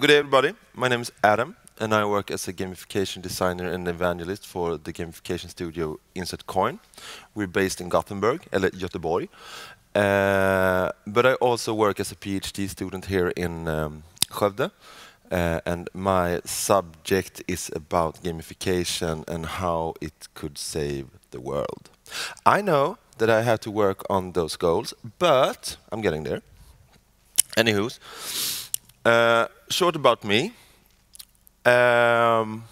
Good day, everybody. My name is Adam, and I work as a gamification designer and evangelist for the gamification studio Insert Coin. We're based in Gothenburg, eller Göteborg. But I also work as a PhD student here in Skövde. And my subject is about gamification and how it could save the world. I know that I have to work on those goals, but I'm getting there. Anywho, short about me. I'm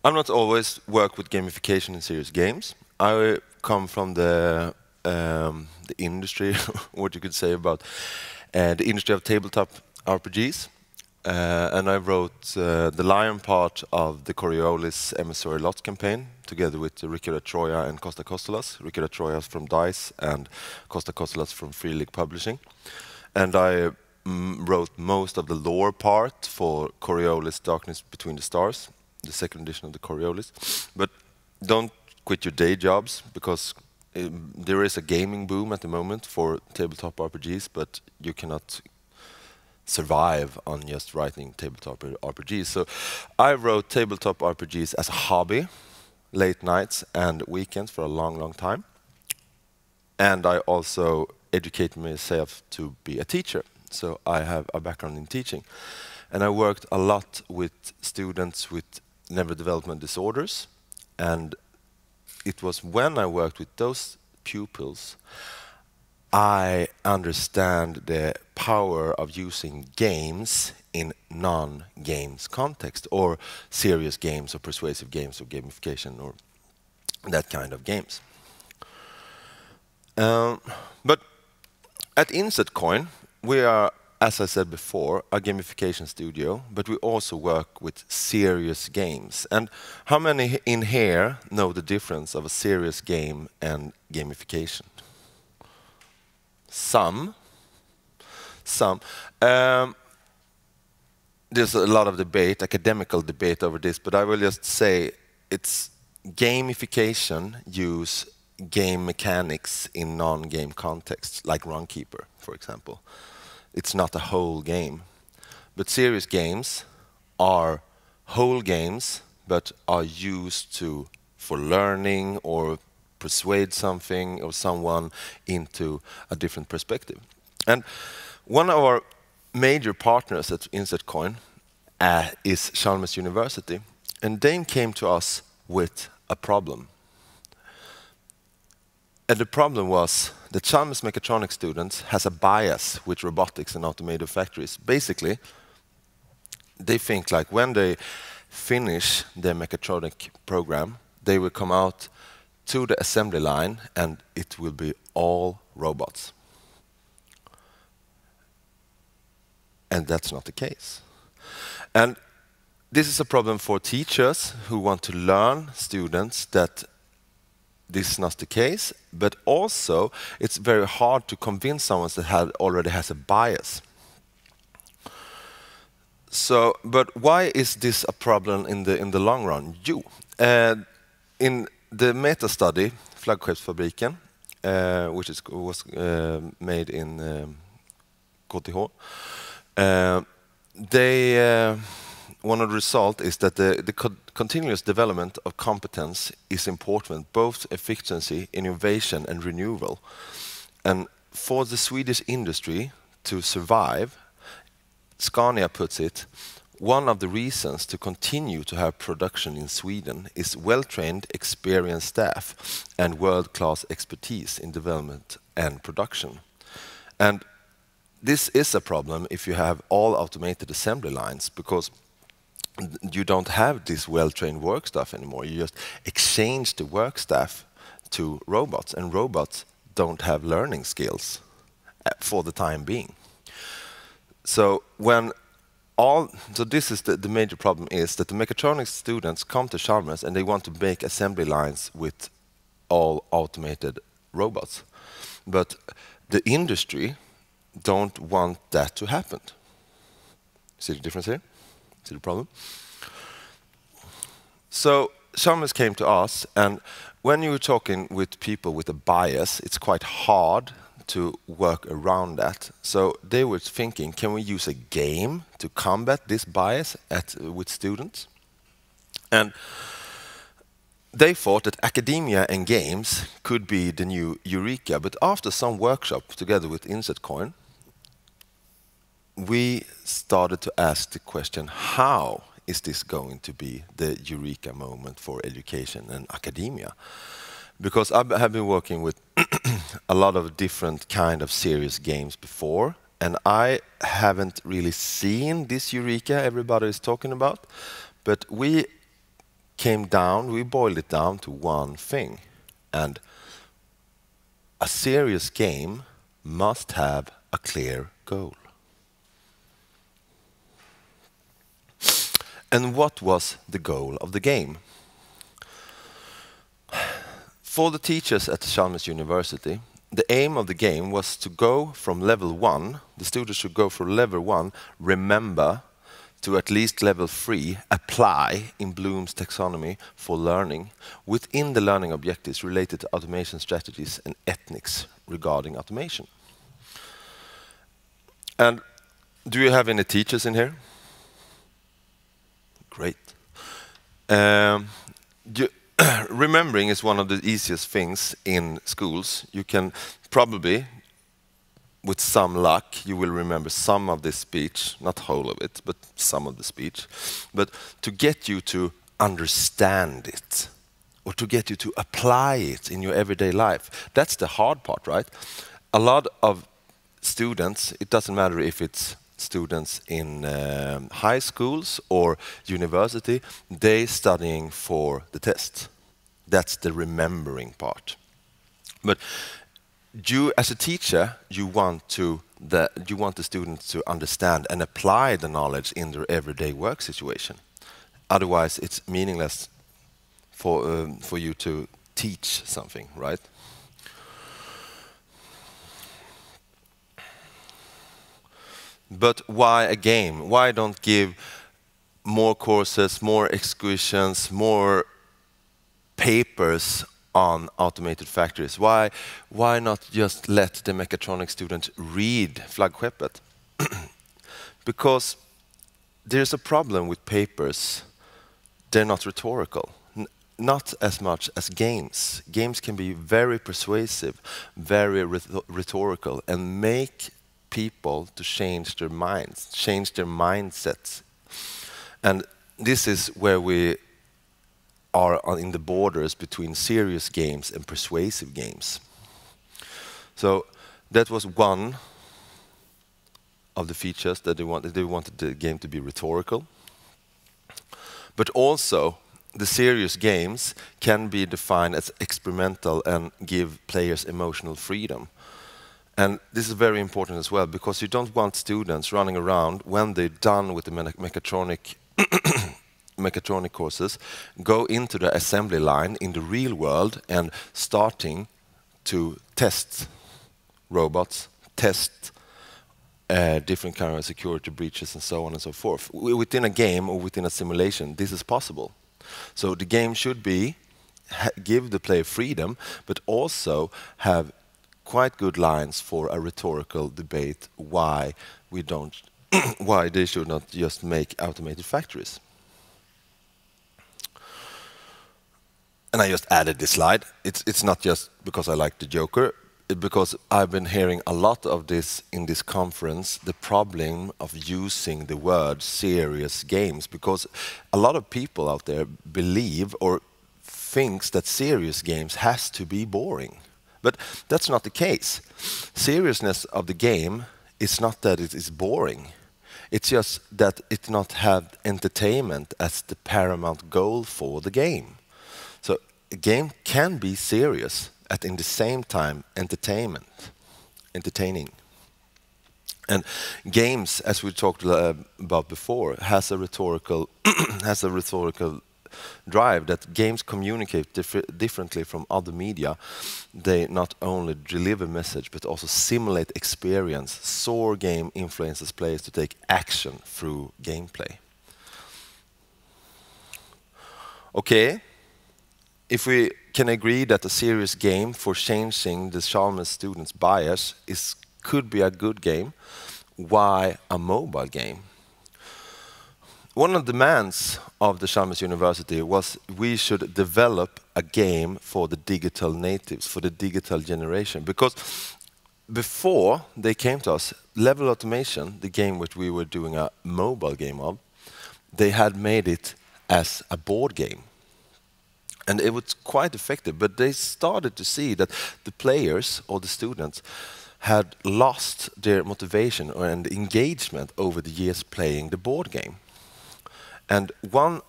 not always work with gamification in serious games. I come from the industry, what you could say about the industry of tabletop RPGs. And I wrote the lion part of the Coriolis Emissary Lots campaign together with Ricardo Troya and Costa Costolas. Ricardo Troya from DICE and Costa Costolas from Free League Publishing. And I wrote most of the lore part for Coriolis Darkness Between the Stars, the second edition of the Coriolis. But don't quit your day jobs, because there is a gaming boom at the moment for tabletop RPGs, but you cannot survive on just writing tabletop RPGs. So I wrote tabletop RPGs as a hobby, late nights and weekends for a long, long time. And I also educated myself to be a teacher. So I have a background in teaching. And I worked a lot with students with neurodevelopment disorders. And it was when I worked with those pupils I understand the power of using games in non-games context, or serious games, or persuasive games, or gamification, or that kind of games. But at Insert Coin, we are, as I said before, a gamification studio, but we also work with serious games. And how many in here know the difference of a serious game and gamification? Some. There's a lot of debate, academical debate over this, but I will just say it's gamification use game mechanics in non-game contexts, like Runkeeper, for example. It's not a whole game. But serious games are whole games, but are used for learning or persuade something or someone into a different perspective. And one of our major partners at Insert Coin is Chalmers University, and they came to us with a problem. And the problem was that Chalmers mechatronics students has a bias with robotics and automated factories. Basically, they think like when they finish their mechatronic program, they will come out to the assembly line and it will be all robots. And that's not the case. And this is a problem for teachers who want to learn students that this is not the case, but also it's very hard to convince someone that already has a bias. So, but why is this a problem in the long run? In the meta study, Flaggskeppsfabriken, which was made in KTH, one of the results is that the continuous development of competence is important, both efficiency, innovation, and renewal. And for the Swedish industry to survive, Scania puts it, one of the reasons to continue to have production in Sweden is well-trained, experienced staff and world-class expertise in development and production. And this is a problem if you have all automated assembly lines, because you don't have this well-trained work staff anymore. You just exchange the work staff to robots, and robots don't have learning skills for the time being. So this is the major problem, is that the mechatronics students come to Chalmers and they want to make assembly lines with all automated robots. But the industry don't want that to happen. See the difference here? See the problem? So Chalmers came to us, and when you're talking with people with a bias, it's quite hard to work around that. So they were thinking, can we use a game to combat this bias with students? And they thought that academia and games could be the new eureka, but after some workshop together with InsetCoin, we started to ask the question, how is this going to be the eureka moment for education and academia? Because I have been working with a lot of different kind of serious games before, and I haven't really seen this eureka everybody is talking about, but we boiled it down to one thing, and a serious game must have a clear goal. And what was the goal of the game? For the teachers at Chalmers University, the aim of the game was to go from level 1, the students should go from level 1, remember, to at least level 3, apply in Bloom's taxonomy for learning within the learning objectives related to automation strategies and ethics regarding automation. And do you have any teachers in here? Great. Remembering is one of the easiest things in schools. You can probably, with some luck, you will remember some of this speech, not whole of it, but some of the speech. But to get you to understand it, or to get you to apply it in your everyday life, that's the hard part, right? A lot of students, it doesn't matter if it's students in high schools or university, they're studying for the test. That's the remembering part. But you, as a teacher, you want the students to understand and apply the knowledge in their everyday work situation. Otherwise, it's meaningless for you to teach something, right? But why a game? Why don't give more courses, more excursions, more papers on automated factories? Why not just let the mechatronics students read Flaggskeppet? Because there's a problem with papers. They're not rhetorical. Not as much as games. Games can be very persuasive, very rhetorical, and make people to change their minds, change their mindsets. And this is where we are in the borders between serious games and persuasive games. So that was one of the features that they wanted. They wanted the game to be rhetorical. But also, the serious games can be defined as experimental and give players emotional freedom. And this is very important as well, because you don't want students running around when they're done with the mechatronic courses, go into the assembly line in the real world and starting to test robots, test different kinds of security breaches and so on and so forth. Within a game or within a simulation, this is possible. So the game should be give the player freedom, but also have quite good lines for a rhetorical debate why we don't, why they should not just make automated factories. And I just added this slide. It's not just because I like the Joker, because I've been hearing a lot of this in this conference, the problem of using the word serious games, because a lot of people out there believe or thinks that serious games has to be boring. But that's not the case. Seriousness of the game is not that it is boring. It's just that it not have entertainment as the paramount goal for the game. So a game can be serious at in the same time entertaining. And games, as we talked about before, has a rhetorical drive that games communicate differently from other media. They not only deliver message but also simulate experience. SOAR game influences players to take action through gameplay. Okay, if we can agree that a serious game for changing the Chalmers students' bias could be a good game, why a mobile game? One of the demands of the Chalmers University was we should develop a game for the digital natives, for the digital generation. Because before they came to us, Level Automation, the game which we were doing a mobile game of, they had made it as a board game. And it was quite effective, but they started to see that the players or the students had lost their motivation and engagement over the years playing the board game. And one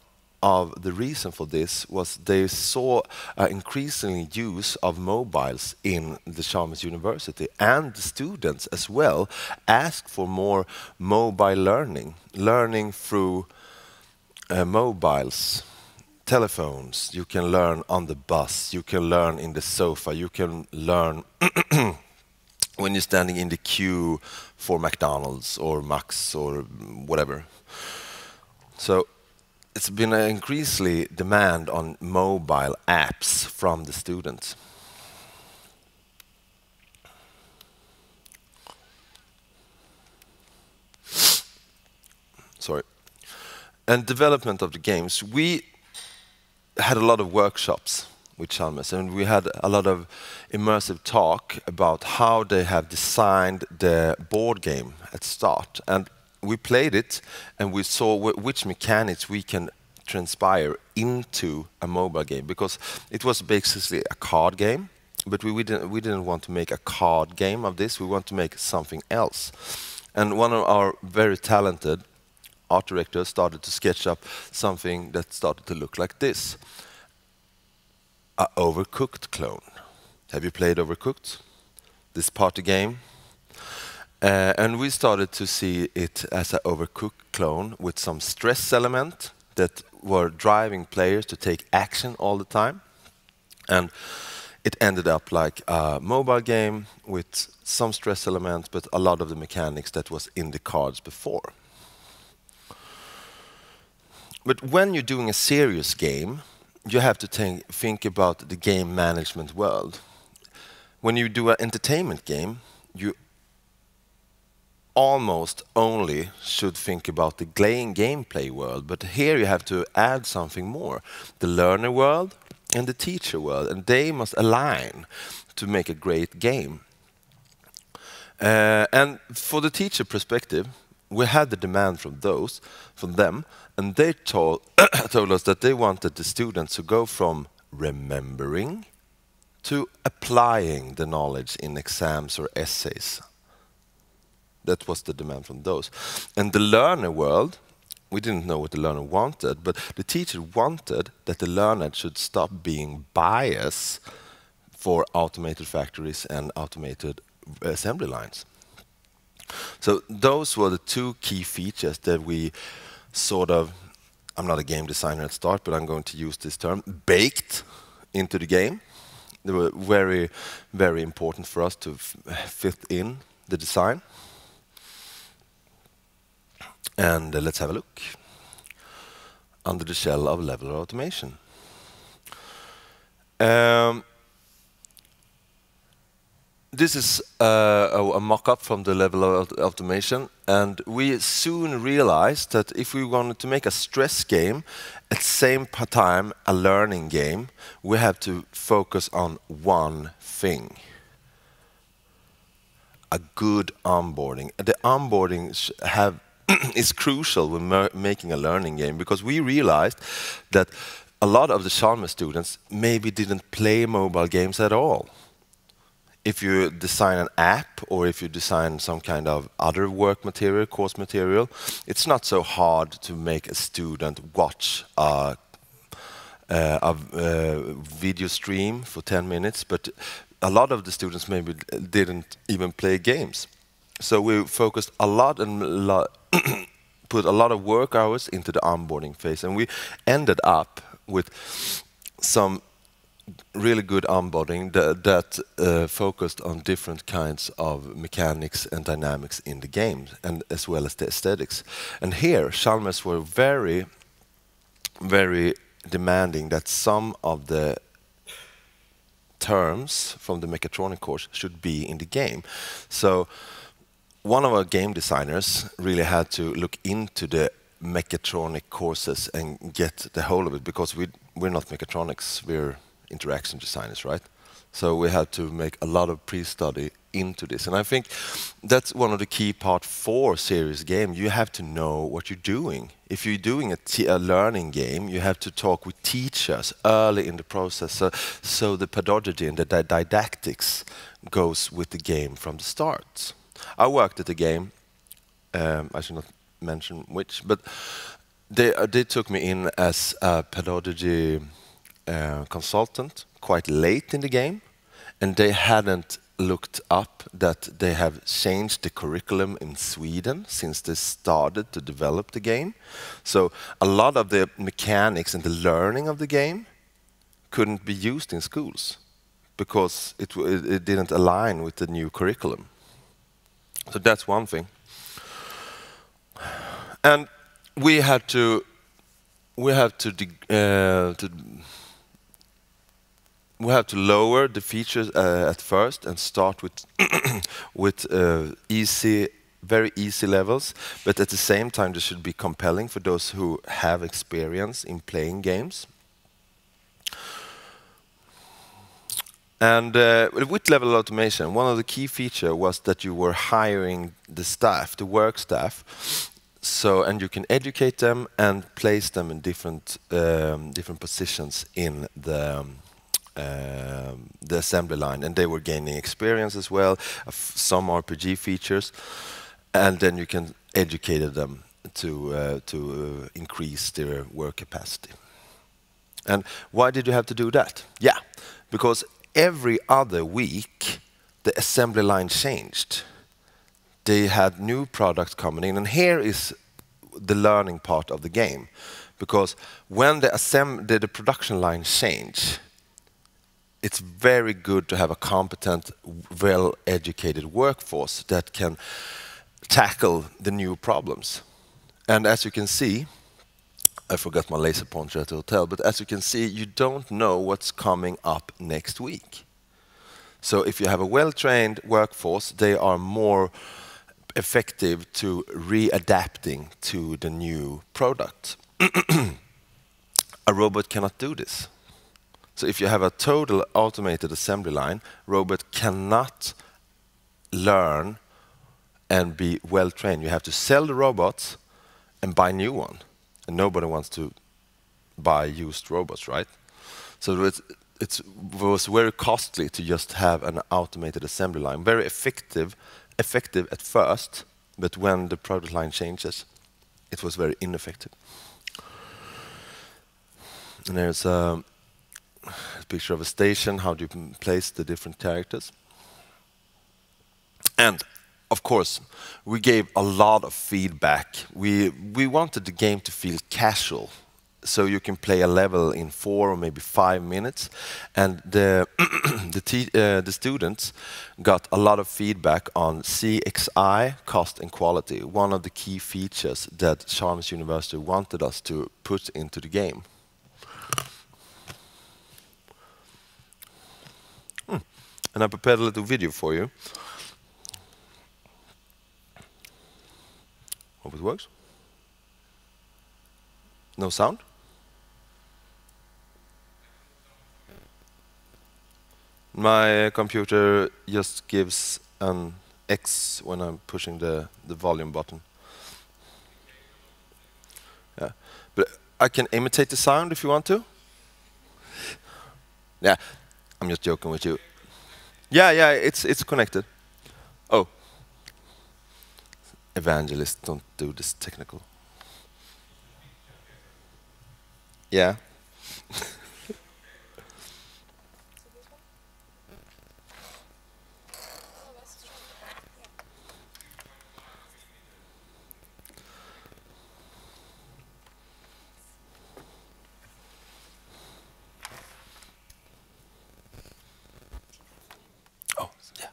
of the reasons for this was they saw an increasing use of mobiles in the Chalmers University, and the students as well asked for more mobile learning through mobiles, telephones. You can learn on the bus, you can learn in the sofa, you can learn when you're standing in the queue for McDonald's or Max or whatever. So it's been an increasingly demand on mobile apps from the students. Sorry. And development of the games. We had a lot of workshops with Chalmers, and we had a lot of immersive talk about how they have designed the board game at start. And we played it, and we saw which mechanics we can transpire into a mobile game, because it was basically a card game, but we didn't want to make a card game of this. We want to make something else. And one of our very talented art directors started to sketch up something that started to look like this. A Overcooked clone. Have you played Overcooked? This party game? And we started to see it as an Overcooked clone with some stress element that were driving players to take action all the time. And it ended up like a mobile game with some stress elements, but a lot of the mechanics that was in the cards before. But when you're doing a serious game, you have to think about the game management world. When you do an entertainment game, you almost only should think about the gameplay world, but here you have to add something more. The learner world and the teacher world, and they must align to make a great game. And for the teacher perspective, we had the demand from them, and they told us that they wanted the students to go from remembering to applying the knowledge in exams or essays. That was the demand from those. And the learner world, we didn't know what the learner wanted, but the teacher wanted that the learner should stop being biased for automated factories and automated assembly lines. So those were the two key features that we sort of, I'm not a game designer at start, but I'm going to use this term, baked into the game. They were very, very important for us to fit in the design. And let's have a look. Under the shell of Level Automation. This is a mock-up from the Level of Automation, and we soon realized that if we wanted to make a stress game, at the same time a learning game, we have to focus on one thing. A good onboarding. The onboarding is crucial when making a learning game, because we realized that a lot of the Chalmers students maybe didn't play mobile games at all. If you design an app or if you design some kind of other work material, course material, it's not so hard to make a student watch a video stream for 10 minutes, but a lot of the students maybe didn't even play games. So we focused a lot and put a lot of work hours into the onboarding phase, and we ended up with some really good onboarding that focused on different kinds of mechanics and dynamics in the game, and as well as the aesthetics. And here, Chalmers were very, very demanding that some of the terms from the mechatronic course should be in the game. So one of our game designers really had to look into the mechatronic courses and get the whole of it, because we're not mechatronics, we're interaction designers, right? So we had to make a lot of pre-study into this. And I think that's one of the key parts for serious game. You have to know what you're doing. If you're doing a learning game, you have to talk with teachers early in the process, so the pedagogy and the didactics goes with the game from the start. I worked at a game, I should not mention which, but they took me in as a pedagogy consultant quite late in the game, and they hadn't looked up that they have changed the curriculum in Sweden since they started to develop the game. So a lot of the mechanics and the learning of the game couldn't be used in schools because it didn't align with the new curriculum. So that's one thing. And we had to lower the features at first and start with with very easy levels, but at the same time they should be compelling for those who have experience in playing games. And with level automation, one of the key features was that you were hiring the staff, the work staff, and you can educate them and place them in different positions in the assembly line, and they were gaining experience as well, some RPG features, and then you can educate them to increase their work capacity. And why did you have to do that? Yeah, because every other week the assembly line changed. They had new products coming in, and here is the learning part of the game, because when the production line change, it's very good to have a competent, well-educated workforce that can tackle the new problems. And as you can see, I forgot my laser pointer at the hotel, but as you can see, you don't know what's coming up next week. So if you have a well-trained workforce, they are more effective to readapting to the new product. A robot cannot do this. So if you have a total automated assembly line, robot cannot learn and be well trained. You have to sell the robots and buy new one. And nobody wants to buy used robots, right? So it was very costly to just have an automated assembly line. Very effective at first, but when the product line changes, it was very ineffective. And there's a picture of a station, how do you place the different characters. And of course, we gave a lot of feedback. We wanted the game to feel casual, so you can play a level in 4 or maybe 5 minutes. And the students got a lot of feedback on CXI, cost and quality, one of the key features that Chalmers University wanted us to put into the game. And I prepared a little video for you. Hope it works. No sound? My computer just gives an X when I'm pushing the volume button. Yeah, but I can imitate the sound if you want to. Yeah, I'm just joking with you. Yeah, it's connected. Oh. Evangelists don't do this technical. Yeah. Oh, yeah.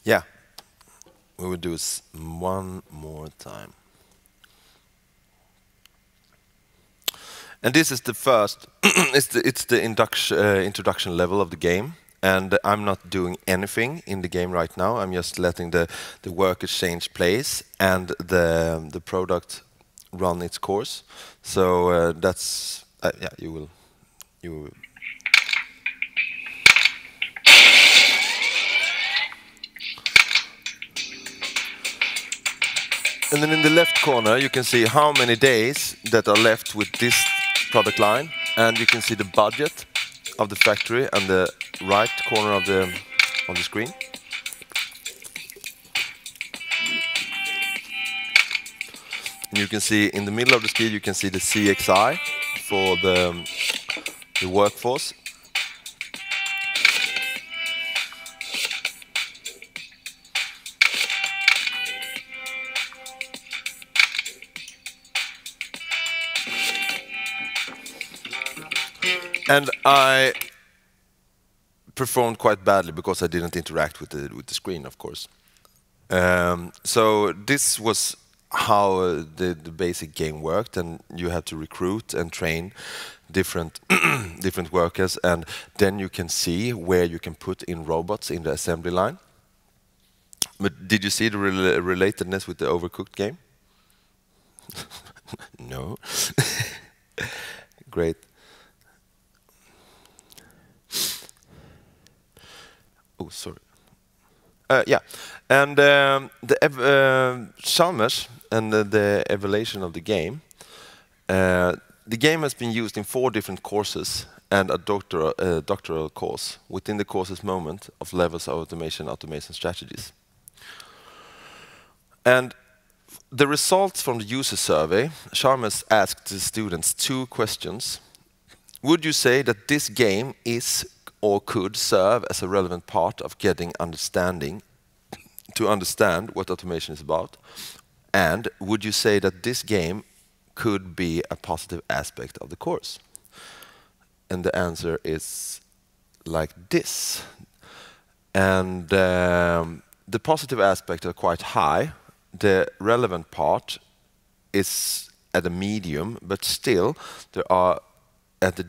Yeah. We will do this one more time. And this is the first, it's the introduction level of the game. And I'm not doing anything in the game right now. I'm just letting the workers change place and the product run its course. So that's, yeah, you will. And then in the left corner, you can see how many days that are left with this product line, and you can see the budget of the factory on the right corner of the screen. And you can see in the middle of the screen, you can see the CXI for the workforce. And I performed quite badly because I didn't interact with the screen, of course. So this was how the basic game worked, and you had to recruit and train different different workers, and then you can see where you can put in robots in the assembly line. But did you see the relatedness with the Overcooked game? No. Great. Oh, sorry. Yeah, and the Chalmers and the evaluation of the game. The game has been used in 4 different courses and a doctoral course within the course's moment of levels of automation strategies. And the results from the user survey, Chalmers asked the students 2 questions. Would you say that this game is or could serve as a relevant part of getting understanding to understand what automation is about? And would you say that this game could be a positive aspect of the course? And the answer is like this. And the positive aspects are quite high. The relevant part is at a medium, but still there are at the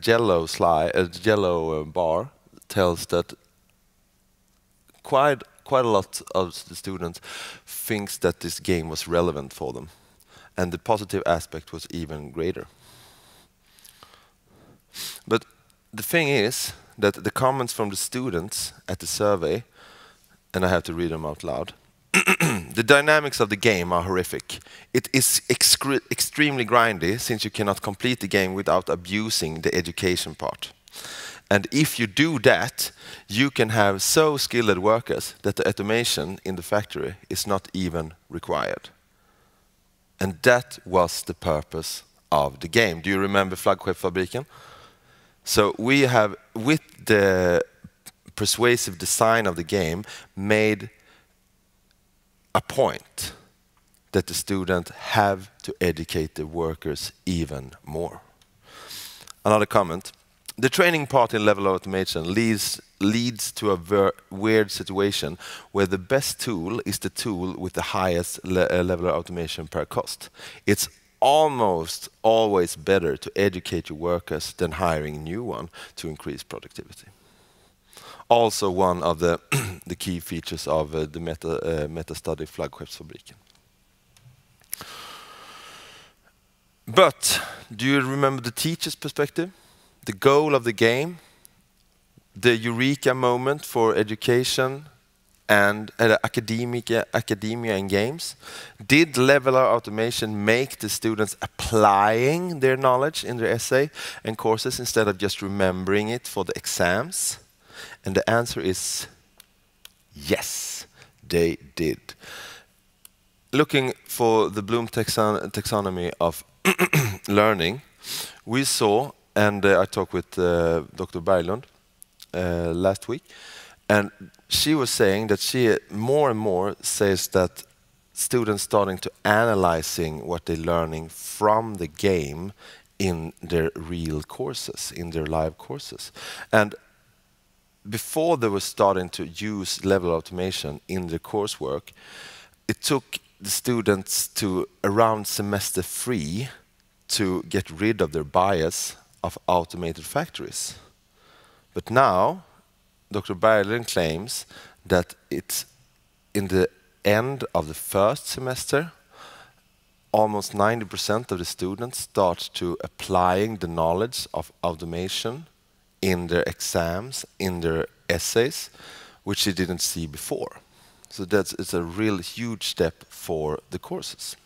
yellow bar tells that quite a lot of the students thinks that this game was relevant for them, and the positive aspect was even greater. But the thing is that the comments from the students at the survey, and I have to read them out loud. The dynamics of the game are horrific. It is extremely grindy, since you cannot complete the game without abusing the education part. And if you do that, you can have so skilled workers that the automation in the factory is not even required. And that was the purpose of the game. Do you remember Flaggskeppsfabriken? So we have, with the persuasive design of the game, made a point that the students have to educate the workers even more. Another comment. The training part in level of automation leads to a weird situation where the best tool is the tool with the highest level of automation per cost. It's almost always better to educate your workers than hiring a new one to increase productivity. Also one of the key features of the meta study Flaggskeppsfabriken. But do you remember the teacher's perspective? The goal of the game, the eureka moment for education and academia and games. Did level of automation make the students applying their knowledge in their essay and courses instead of just remembering it for the exams? And the answer is yes, they did. Looking for the Bloom taxonomy of learning, we saw, and I talked with Dr. Berglund last week, and she was saying that she more and more says that students starting to analyzing what they're learning from the game in their real courses, in their live courses. And before they were starting to use level automation in their coursework, it took the students to around semester 3 to get rid of their bias of automated factories. But now, Dr. Berglund claims that it's in the end of the first semester, almost 90% of the students start to applying the knowledge of automation in their exams, in their essays, which they didn't see before. So it's a real huge step for the courses.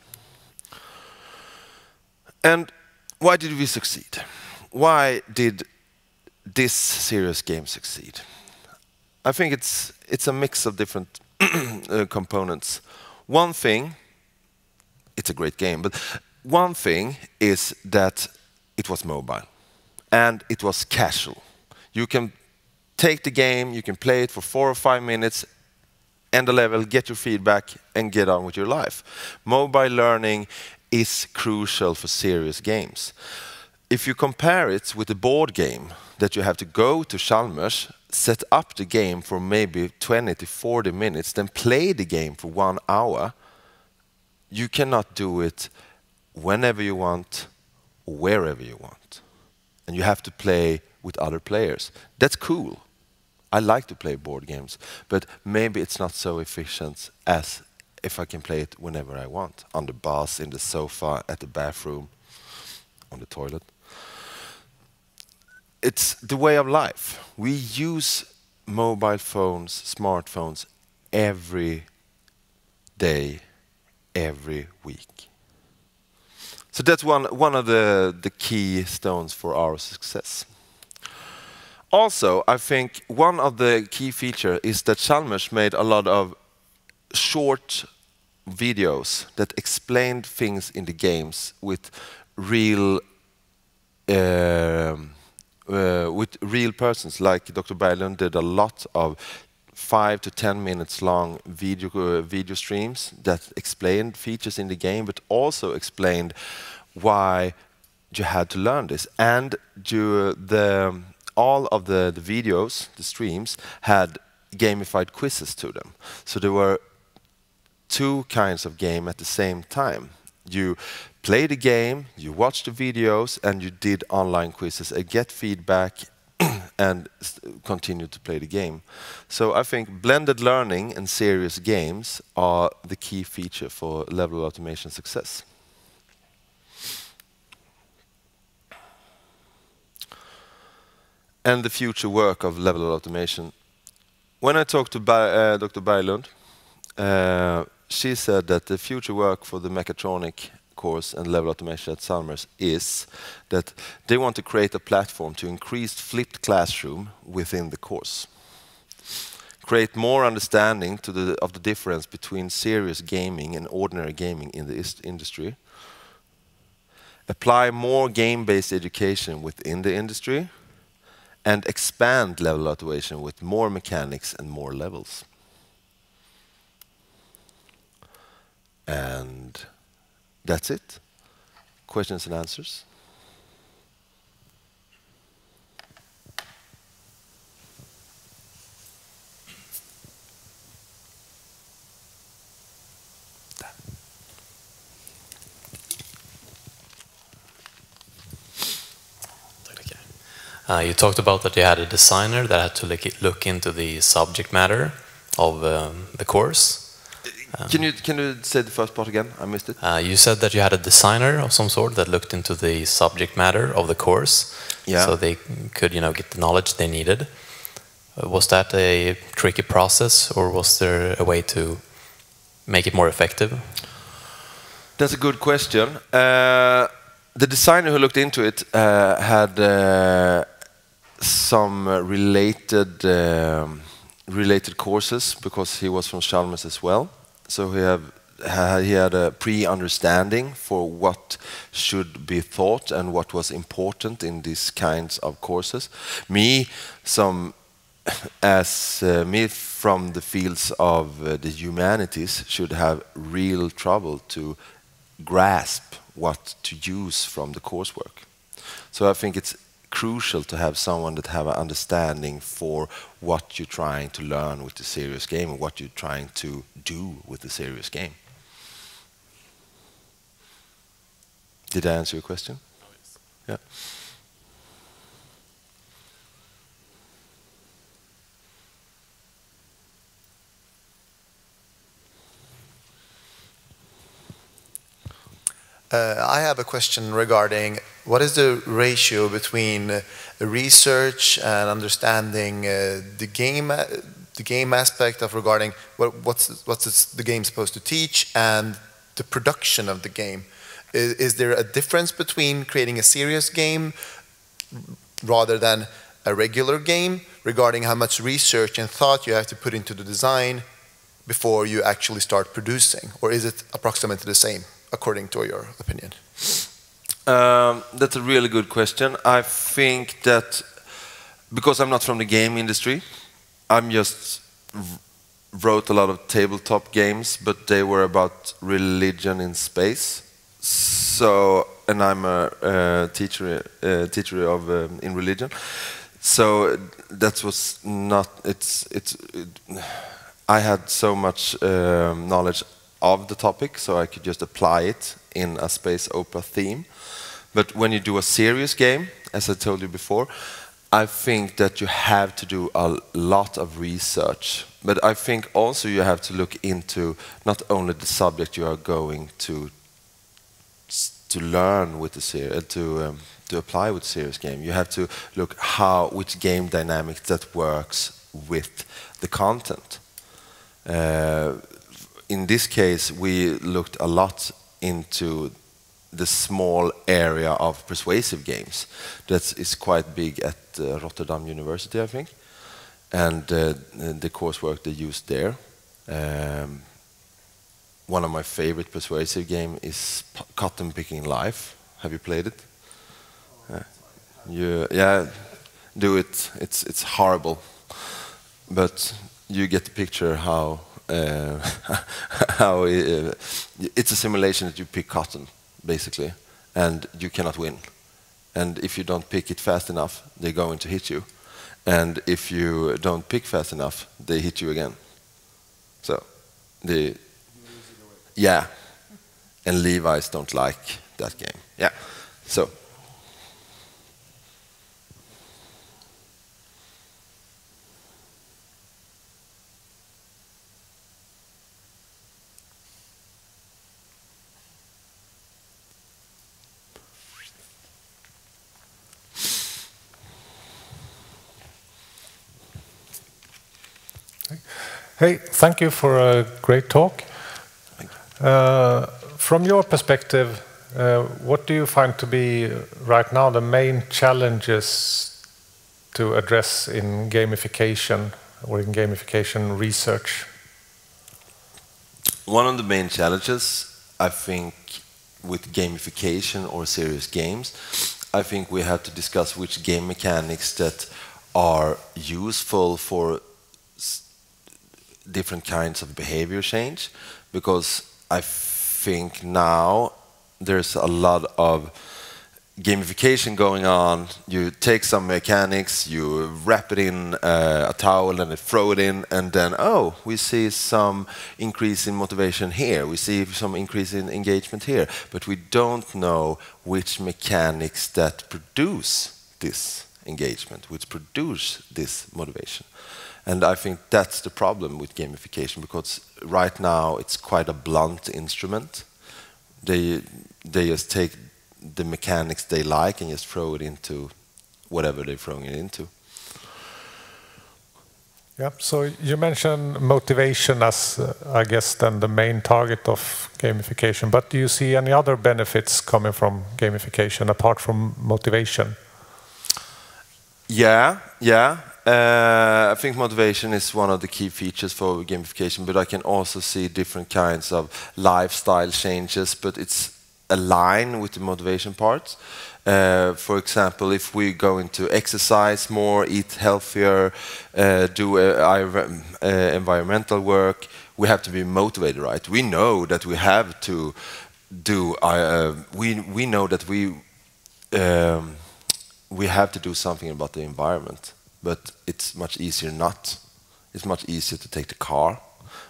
And why did we succeed? Why did this serious game succeed? I think it's a mix of different components. One thing, it's a great game, but one thing is that it was mobile and it was casual. You can take the game, you can play it for 4 or 5 minutes, end the level, get your feedback, and get on with your life. Mobile learning is crucial for serious games. If you compare it with a board game that you have to go to Chalmers, set up the game for maybe 20 to 40 minutes, then play the game for 1 hour, you cannot do it whenever you want, wherever you want. And you have to play with other players. That's cool. I like to play board games, but maybe it's not so efficient as if I can play it whenever I want, on the bus, in the sofa, at the bathroom, on the toilet. It's the way of life. We use mobile phones, smartphones, every day, every week. So that's one of the key stones for our success. Also, I think one of the key features is that Chalmers made a lot of short videos that explained things in the games with real persons. Like Dr. Berglund did a lot of 5 to 10 minutes long video streams that explained features in the game, but also explained why you had to learn this. And all of the videos, the streams, had gamified quizzes to them. So there were 2 kinds of game at the same time. You play the game, you watch the videos, and you did online quizzes and get feedback and continue to play the game. So I think blended learning and serious games are the key feature for level automation success. And the future work of level automation. When I talked to Dr. Berglund, she said that the future work for the mechatronic course and level automation at Chalmers is that they want to create a platform to increase flipped classroom within the course. Create more understanding of the difference between serious gaming and ordinary gaming in the industry. Apply more game-based education within the industry. And expand level automation with more mechanics and more levels. And that's it. Questions and answers? You talked about that you had a designer that had to look into the subject matter of the course. Can you say the first part again? I missed it. You said that you had a designer of some sort that looked into the subject matter of the course, so they could, get the knowledge they needed. Was that a tricky process, or was there a way to make it more effective? That's a good question. The designer who looked into it had some related courses because he was from Chalmers as well. So he had a pre-understanding for what should be taught and what was important in these kinds of courses. Me from the fields of the humanities should have real trouble to grasp what to use from the coursework. So I think it's crucial to have someone that have an understanding for what you're trying to learn with the serious game and what you're trying to do with the serious game. Did I answer your question? Oh, yes. Yeah. I have a question regarding what is the ratio between research and understanding the game aspect of regarding what's the game supposed to teach and the production of the game. Is there a difference between creating a serious game rather than a regular game regarding how much research and thought you have to put into the design before you actually start producing, or is it approximately the same? According to your opinion? That's a really good question. I think that because I'm not from the game industry, I'm just wrote a lot of tabletop games, but they were about religion in space. So, and I'm a teacher of in religion. So that was not. I had so much knowledge of the topic, so I could just apply it in a space opera theme. But when you do a serious game, as I told you before, I think that you have to do a lot of research. But I think also you have to look into not only the subject you are going to learn with the series, to apply with serious game. You have to look which game dynamics that works with the content. In this case, we looked a lot into the small area of persuasive games. That is quite big at Rotterdam University, I think. And the coursework they used there. One of my favorite persuasive game is Cotton Picking Life. Have you played it? Yeah, do it. It's horrible. But you get the picture how it's a simulation that you pick cotton, basically, and you cannot win. And if you don't pick it fast enough, they're going to hit you. And if you don't pick fast enough, they hit you again. So, yeah. And Levi's don't like that game. Yeah. So. Hey, thank you for a great talk. From your perspective, what do you find to be right now the main challenges to address in gamification or in gamification research? One of the main challenges, I think, with gamification or serious games, I think we have to discuss which game mechanics that are useful for different kinds of behavior change, because I think now there's a lot of gamification going on. You take some mechanics, you wrap it in a towel and throw it in, and then, oh, we see some increase in motivation here, we see some increase in engagement here, but we don't know which mechanics that produce this engagement, which produce this motivation. And I think that's the problem with gamification, because right now it's quite a blunt instrument. They just take the mechanics they like and just throw it into whatever they're throwing it into. Yeah, so you mentioned motivation as, I guess, then the main target of gamification. But do you see any other benefits coming from gamification apart from motivation? Yeah. I think motivation is one of the key features for gamification, but I can also see different kinds of lifestyle changes, but it's aligned with the motivation part. For example, if we go into exercise more, eat healthier, do environmental work, we have to be motivated, right? We know that we have to do, we know that we have to do something about the environment. But it's much easier not. It's much easier to take the car.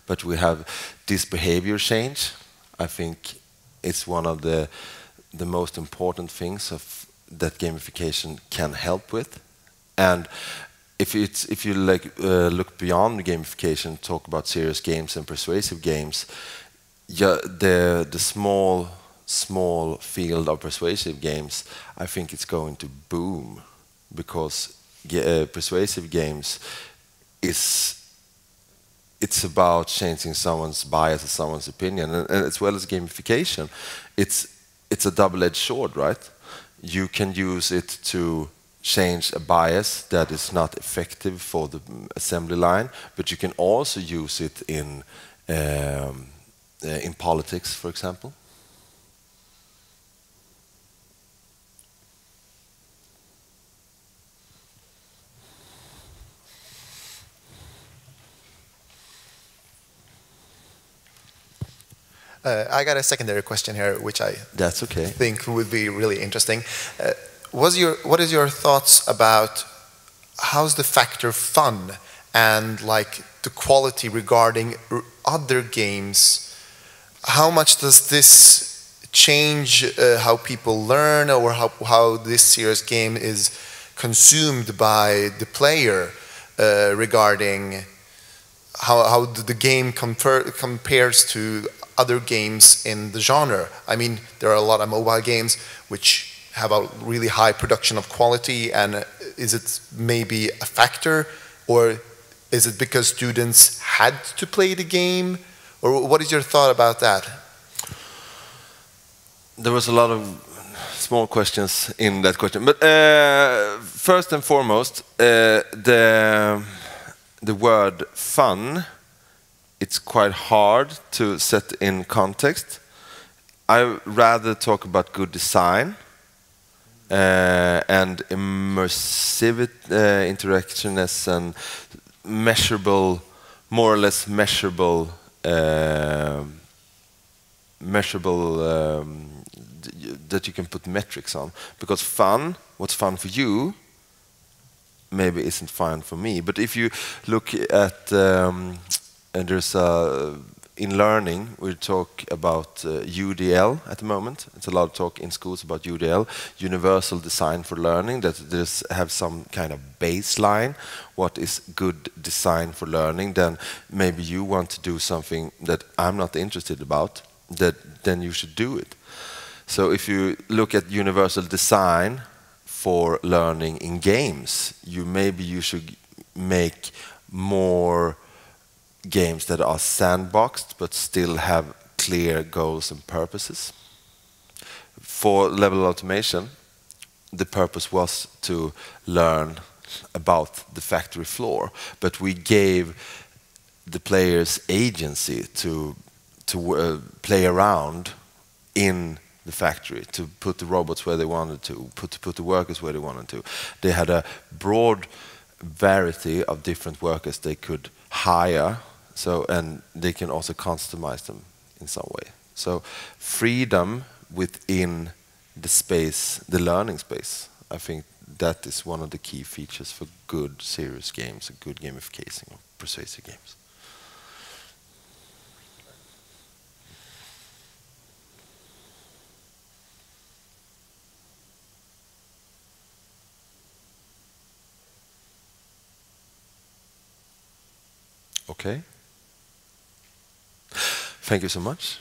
But we have this behavior change. I think it's one of the the most important things that gamification can help with. And if you look beyond gamification, talk about serious games and persuasive games, the small field of persuasive games, I think it's going to boom, because persuasive games it's about changing someone's bias or someone's opinion, and as well as gamification, it's a double-edged sword, right? You can use it to change a bias that is not effective for the assembly line, but you can also use it in politics, for example. I got a secondary question here, which That's okay. think would be really interesting. What is your thoughts about how's the factor fun and like the quality regarding other games? How much does this change how people learn, or how this serious game is consumed by the player, regarding how the game compares to other games in the genre? I mean, there are a lot of mobile games which have a really high production of quality, and is it maybe a factor, or is it because students had to play the game, or what is your thought about that? There was a lot of small questions in that question, but first and foremost, the word fun, it's quite hard to set in context. I rather talk about good design and immersive interactionness and measurable, more or less measurable, that you can put metrics on. Because fun, what's fun for you, maybe isn't fun for me. But if you look at and there's in learning, we talk about UDL at the moment. It's a lot of talk in schools about UDL, Universal Design for Learning, that there's have some kind of baseline. What is good design for learning? Then maybe you want to do something that I'm not interested about, then you should do it. So if you look at universal design for learning in games, maybe you should make more games that are sandboxed but still have clear goals and purposes. For level automation, the purpose was to learn about the factory floor, but we gave the players agency to play around in the factory, to put the robots where they wanted to, put the workers where they wanted to. They had a broad variety of different workers they could hire. So, and they can also customize them in some way. So freedom within the space, the learning space, I think that is one of the key features for good serious games, and good gamification or persuasive games. Okay. Thank you so much.